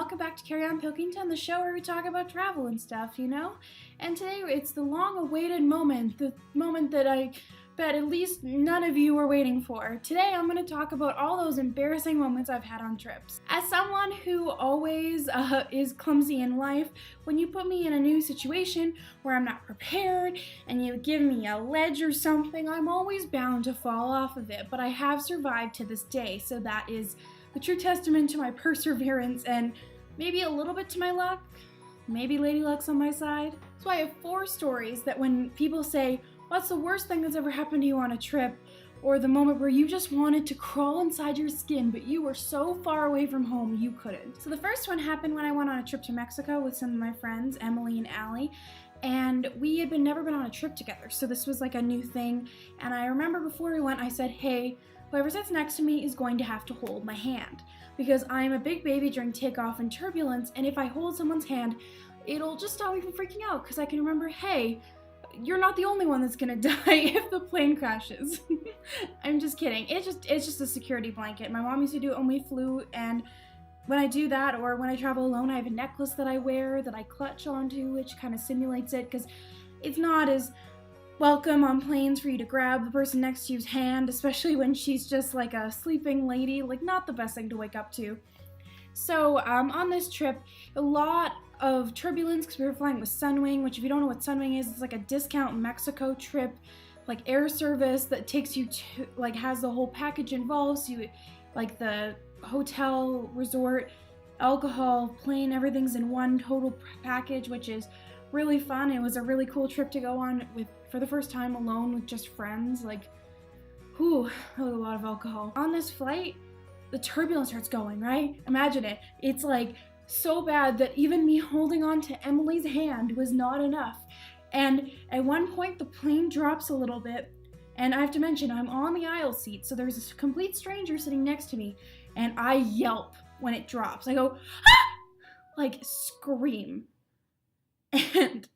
welcome back to CarryonPilkington, the show where we talk about travel and stuff, you know? And today it's the long-awaited moment, the moment that I bet at least none of you were waiting for. Today I'm going to talk about all those embarrassing moments I've had on trips. As someone who always is clumsy in life, when you put me in a new situation where I'm not prepared and you give me a ledge or something, I'm always bound to fall off of it, but I have survived to this day, so that is a true testament to my perseverance and maybe a little bit to my luck. Maybe Lady Luck's on my side. So I have 4 stories that when people say, what's the worst thing that's ever happened to you on a trip? Or the moment where you just wanted to crawl inside your skin, but you were so far away from home you couldn't. So the first one happened when I went on a trip to Mexico with some of my friends, Emily and Allie, and we had never been on a trip together, so this was like a new thing. And I remember before we went, I said, hey, whoever sits next to me is going to have to hold my hand, because I'm a big baby during takeoff and turbulence, and if I hold someone's hand, it'll just stop me from freaking out, because I can remember, hey, you're not the only one that's gonna die if the plane crashes. I'm just kidding. It's just a security blanket. My mom used to do it when we flew, and when I do that, or when I travel alone, I have a necklace that I wear that I clutch onto, which kind of simulates it, because it's not as welcome on planes for you to grab the person next to you's hand, especially when she's just like a sleeping lady, like not the best thing to wake up to. So on this trip, a lot of turbulence because we were flying with Sunwing, which if you don't know what Sunwing is, it's like a discount Mexico trip, like air service that takes you to, like has the whole package involved, so you, like the hotel, resort, alcohol, plane, everything's in one total package, which is really fun. It was a really cool trip to go on with for the first time alone with just friends. Like, whew, a lot of alcohol. On this flight, the turbulence starts going, right? Imagine it. It's like so bad that even me holding on to Emily's hand was not enough. And at one point the plane drops a little bit, and I have to mention I'm on the aisle seat, so there's a complete stranger sitting next to me, and I yelp when it drops. I go, ah! Like scream. And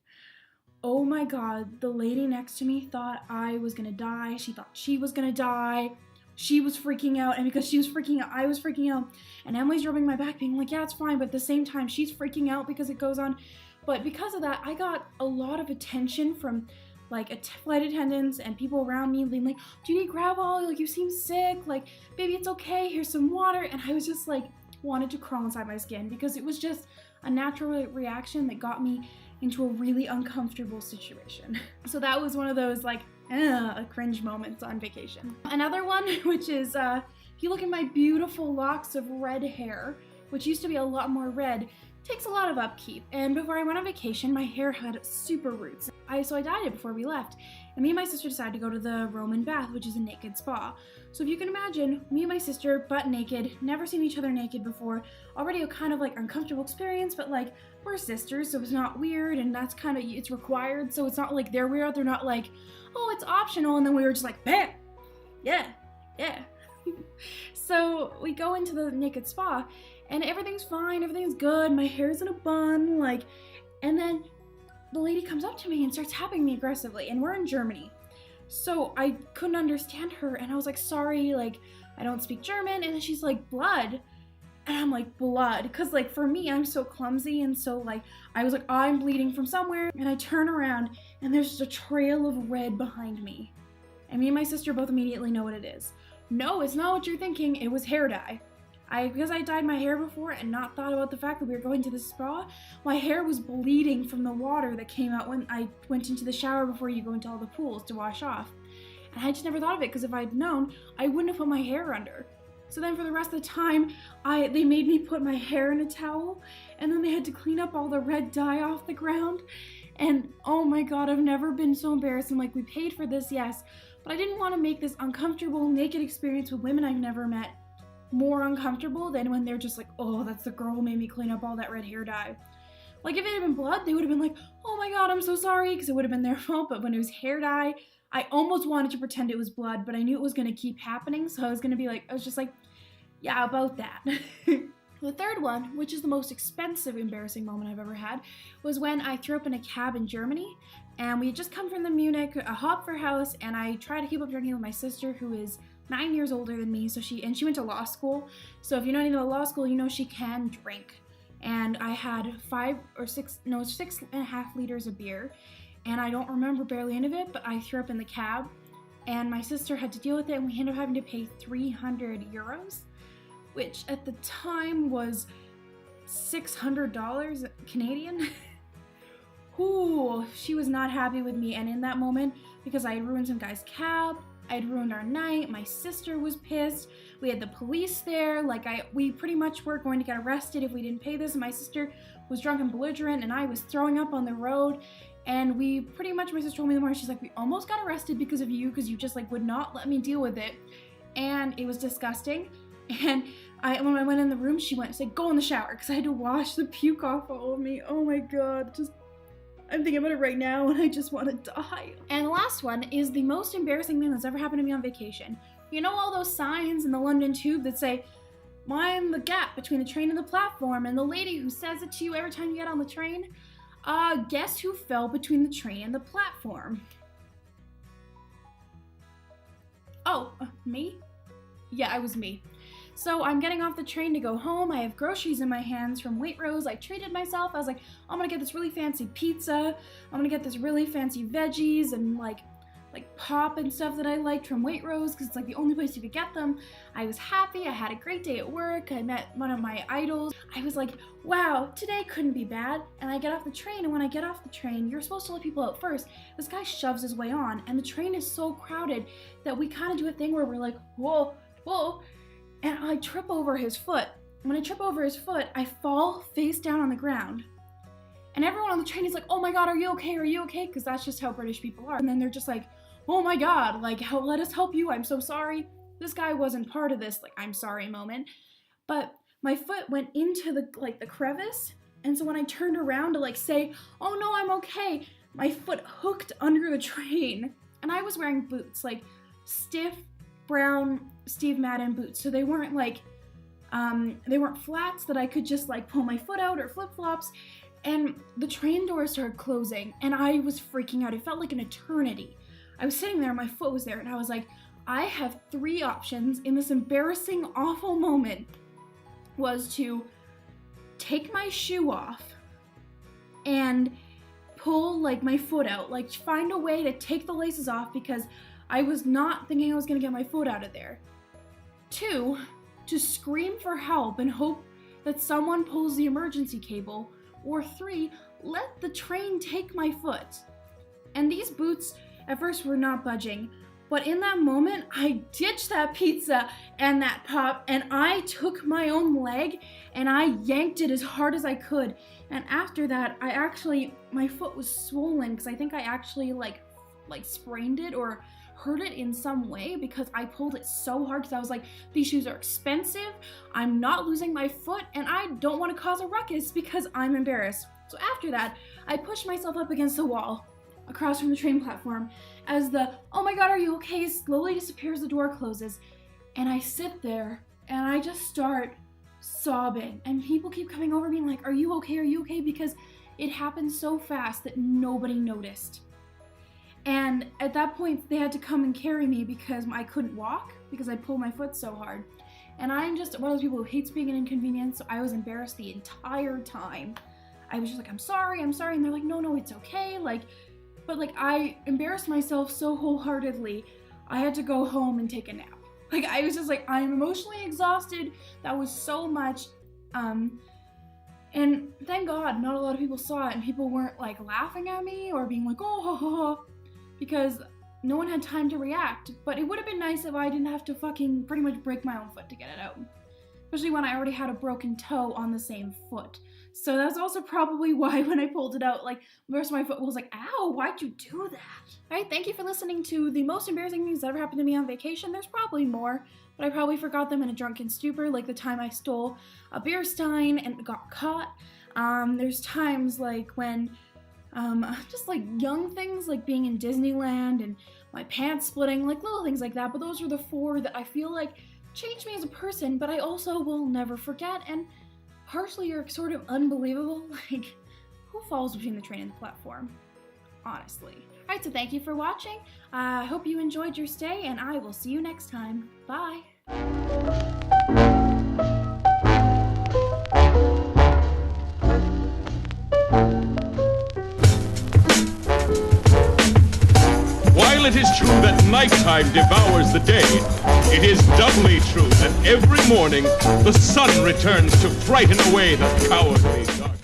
oh my god, the lady next to me thought I was gonna die. She thought she was gonna die. She was freaking out, and because she was freaking out, I was freaking out. And Emily's rubbing my back being like, yeah, it's fine, but at the same time, she's freaking out because it goes on. But because of that, I got a lot of attention from like flight attendants and people around me being like, do you need Gravol? Like, you seem sick. Like, baby, it's okay. Here's some water. And I was just like, wanted to crawl inside my skin because it was just a natural reaction that got me into a really uncomfortable situation. So that was one of those like, cringe moments on vacation. Another one, which is, if you look at my beautiful locks of red hair, which used to be a lot more red, takes a lot of upkeep. And before I went on vacation, my hair had super roots. So I dyed it before we left. And me and my sister decided to go to the Roman bath, which is a naked spa. So if you can imagine, me and my sister, butt naked, never seen each other naked before, already a kind of like uncomfortable experience, but like, we're sisters, so it's not weird, and that's kind of, it's required, so it's not like they're weird, they're not like, oh, it's optional, and then we were just like, bam, yeah. So we go into the naked spa, and everything's fine, everything's good, my hair's in a bun, like, and then the lady comes up to me and starts tapping me aggressively, and we're in Germany. So I couldn't understand her, and I was like, sorry, like, I don't speak German, and then she's like, blood. And I'm like, blood, because like for me, I'm so clumsy, and so like I was like, I'm bleeding from somewhere, and I turn around and there's just a trail of red behind me, and me and my sister both immediately know what it is. No, it's not what you're thinking. It was hair dye. Because I dyed my hair before and not thought about the fact that we were going to the spa, my hair was bleeding from the water that came out when I went into the shower before you go into all the pools to wash off. And I just never thought of it, because if I'd known, I wouldn't have put my hair under. So then for the rest of the time, they made me put my hair in a towel, and then they had to clean up all the red dye off the ground. And oh my god, I've never been so embarrassed. And like, we paid for this, yes, but I didn't want to make this uncomfortable naked experience with women I've never met more uncomfortable than when they're just like, oh, that's the girl who made me clean up all that red hair dye. Like, if it had been blood, they would have been like, oh my god, I'm so sorry, because it would have been their fault. But when it was hair dye, I almost wanted to pretend it was blood, but I knew it was going to keep happening, so I was just like, yeah, about that. The third one, which is the most expensive embarrassing moment I've ever had, was when I threw up in a cab in Germany, and we had just come from the Munich, a Hopfer house, and I tried to keep up drinking with my sister, who is 9 years older than me, so she went to law school, so if you know anything about law school, you know she can drink. and I had 6.5 liters of beer, and I don't remember barely any of it, but I threw up in the cab, and my sister had to deal with it, and we ended up having to pay 300 euros, which at the time was $600 Canadian. Ooh, she was not happy with me, and in that moment, because I had ruined some guy's cab, I had ruined our night, my sister was pissed, we had the police there, we pretty much were going to get arrested if we didn't pay this, and my sister was drunk and belligerent, and I was throwing up on the road, and my sister told me in the morning, she's like, we almost got arrested because of you, because you just would not let me deal with it, and it was disgusting, and when I went in the room, she said, go in the shower, because I had to wash the puke off all of me. Oh my god, I'm thinking about it right now and I just want to die. And the last one is the most embarrassing thing that's ever happened to me on vacation. You know all those signs in the London Tube that say, mind the gap between the train and the platform, and the lady who says it to you every time you get on the train? Guess who fell between the train and the platform? Oh, me? Yeah, it was me. So I'm getting off the train to go home. I have groceries in my hands from Waitrose. I treated myself. I was like, I'm gonna get this really fancy pizza. I'm gonna get this really fancy veggies and like pop and stuff that I liked from Waitrose because it's the only place you could get them. I was happy. I had a great day at work. I met one of my idols. I was like, wow, today couldn't be bad. And I get off the train, and when I get off the train, you're supposed to let people out first. This guy shoves his way on, and the train is so crowded that we kind of do a thing where we're like, whoa, whoa. And I trip over his foot. When I trip over his foot, I fall face down on the ground. And everyone on the train is like, oh my god, are you okay? Are you okay? Because that's just how British people are. And then they're just like, oh my god, let us help you. I'm so sorry. This guy wasn't part of this, I'm sorry moment. But my foot went into the crevice. And so when I turned around to say, oh no, I'm okay, my foot hooked under the train. And I was wearing boots, stiff, brown Steve Madden boots, so they weren't they weren't flats that I could just pull my foot out, or flip-flops. And the train doors started closing, and I was freaking out. It felt like an eternity. I was sitting there, my foot was there, and I was like, I have 3 options in this embarrassing, awful moment. Was to take my shoe off and pull my foot out, find a way to take the laces off, because I was not thinking I was gonna get my foot out of there. 2, to scream for help and hope that someone pulls the emergency cable. Or 3, let the train take my foot. And these boots at first were not budging, but in that moment, I ditched that pizza and that pop, and I took my own leg and I yanked it as hard as I could. And after that, my foot was swollen because I think I actually sprained it or hurt it in some way, because I pulled it so hard, because I was like, these shoes are expensive, I'm not losing my foot, and I don't want to cause a ruckus because I'm embarrassed. So after that, I pushed myself up against the wall across from the train platform as the oh my god, are you okay slowly disappears, the door closes, and I sit there and I just start sobbing, and people keep coming over being like, are you okay, are you okay, because it happened so fast that nobody noticed. And at that point, they had to come and carry me because I couldn't walk because I pulled my foot so hard. And I'm just one of those people who hates being an inconvenience, so I was embarrassed the entire time. I was just like, I'm sorry, and they're like, no, it's okay, but I embarrassed myself so wholeheartedly, I had to go home and take a nap. I was just I'm emotionally exhausted, that was so much, and thank God not a lot of people saw it, and people weren't laughing at me or being like, oh, ha, ha, ha, because no one had time to react. But it would have been nice if I didn't have to fucking pretty much break my own foot to get it out. Especially when I already had a broken toe on the same foot. So that's also probably why when I pulled it out, the rest of my foot was like, ow, why'd you do that? Alright, thank you for listening to the most embarrassing things that ever happened to me on vacation. There's probably more, but I probably forgot them in a drunken stupor, like the time I stole a beer stein and got caught. There's times when just young things, being in Disneyland and my pants splitting, little things like that, but those are the 4 that I feel changed me as a person, but I also will never forget, and partially are sort of unbelievable. Who falls between the train and the platform? Honestly. Alright, so thank you for watching. I hope you enjoyed your stay, and I will see you next time. Bye! while it is true that nighttime devours the day, it is doubly true that every morning the sun returns to frighten away the cowardly dark.